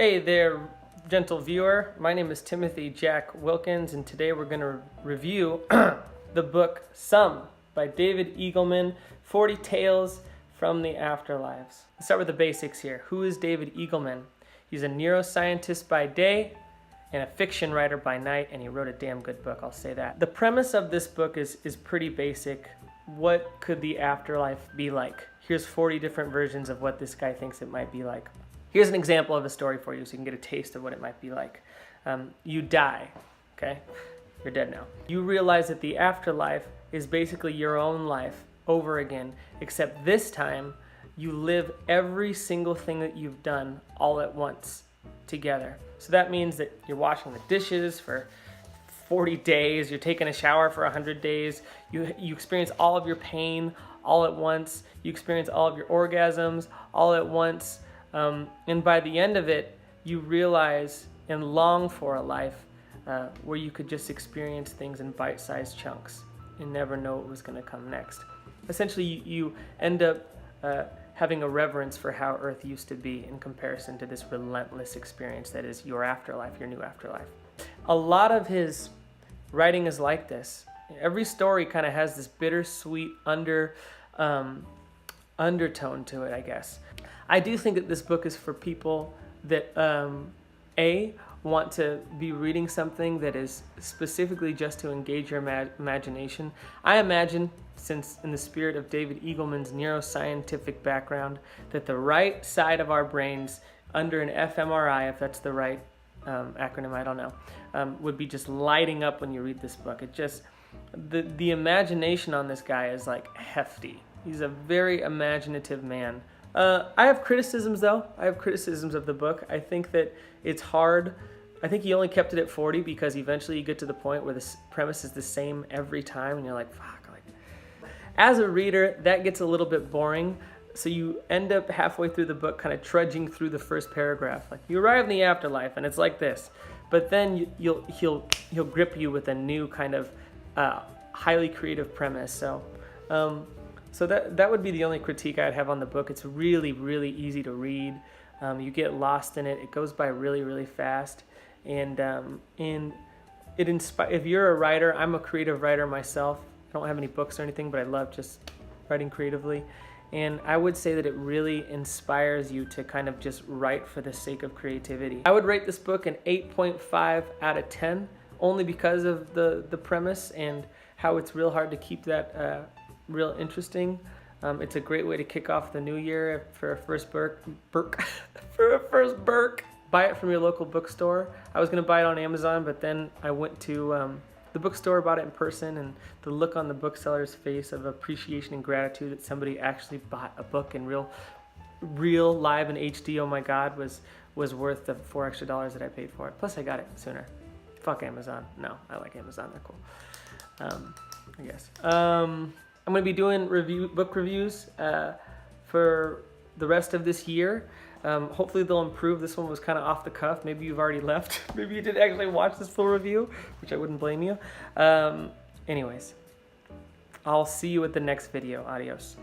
Hey there, gentle viewer. My name is Timothy Jack Wilkins, and today we're going to review the book Some by David Eagleman, 40 Tales from the Afterlives. Let's start with the basics here. Who is David Eagleman? He's a neuroscientist by day and a fiction writer by night, and he wrote a damn good book, I'll say that. The premise of this book is pretty basic. What could the afterlife be like? Here's 40 different versions of what this guy thinks it might be like. Here's an example of a story for you so you can get a taste of what it might be like. You die, okay? You're dead now. You realize that the afterlife is basically your own life over again, except this time you live every single thing that you've done all at once together. So that means that you're washing the dishes for 40 days, you're taking a shower for 100 days, you experience all of your pain all at once, you experience all of your orgasms all at once. And by the end of it, you realize and long for a life where you could just experience things in bite-sized chunks and never know what was going to come next. Essentially, you end up having a reverence for how Earth used to be in comparison to this relentless experience that is your afterlife, your new afterlife. A lot of his writing is like this. Every story kind of has this bittersweet undertone to it, I guess. I do think that this book is for people that, want to be reading something that is specifically just to engage your imagination. I imagine, since in the spirit of David Eagleman's neuroscientific background, that the right side of our brains under an fMRI, if that's the right acronym, I don't know, would be just lighting up when you read this book. It just, the imagination on this guy is like hefty. He's a very imaginative man. I have criticisms though. I have criticisms of the book. I think that it's hard. I think he only kept it at 40 because eventually you get to the point where the premise is the same every time and you're like, fuck. Like, as a reader, that gets a little bit boring. So you end up halfway through the book kind of trudging through the first paragraph. Like, you arrive in the afterlife and it's like this. But then he'll grip you with a new kind of highly creative premise. So that would be the only critique I'd have on the book. It's really, really easy to read. You get lost in it. It goes by really, really fast. And it if you're a writer, I'm a creative writer myself. I don't have any books or anything, but I love just writing creatively. And I would say that it really inspires you to kind of just write for the sake of creativity. I would rate this book an 8.5 out of 10, only because of the premise and how it's real hard to keep that real interesting. It's a great way to kick off the new year for a first Burke. Buy it from your local bookstore. I was gonna buy it on Amazon, but then I went to the bookstore, bought it in person, and the look on the bookseller's face of appreciation and gratitude that somebody actually bought a book in real live in HD, oh my God, was worth the $4 extra that I paid for it. Plus I got it sooner. Fuck Amazon. No, I like Amazon, they're cool. I guess. I'm going to be doing book reviews for the rest of this year. Hopefully they'll improve. This one was kind of off the cuff. Maybe you've already left. Maybe you didn't actually watch this full review, which I wouldn't blame you. Anyways, I'll see you at the next video. Adios.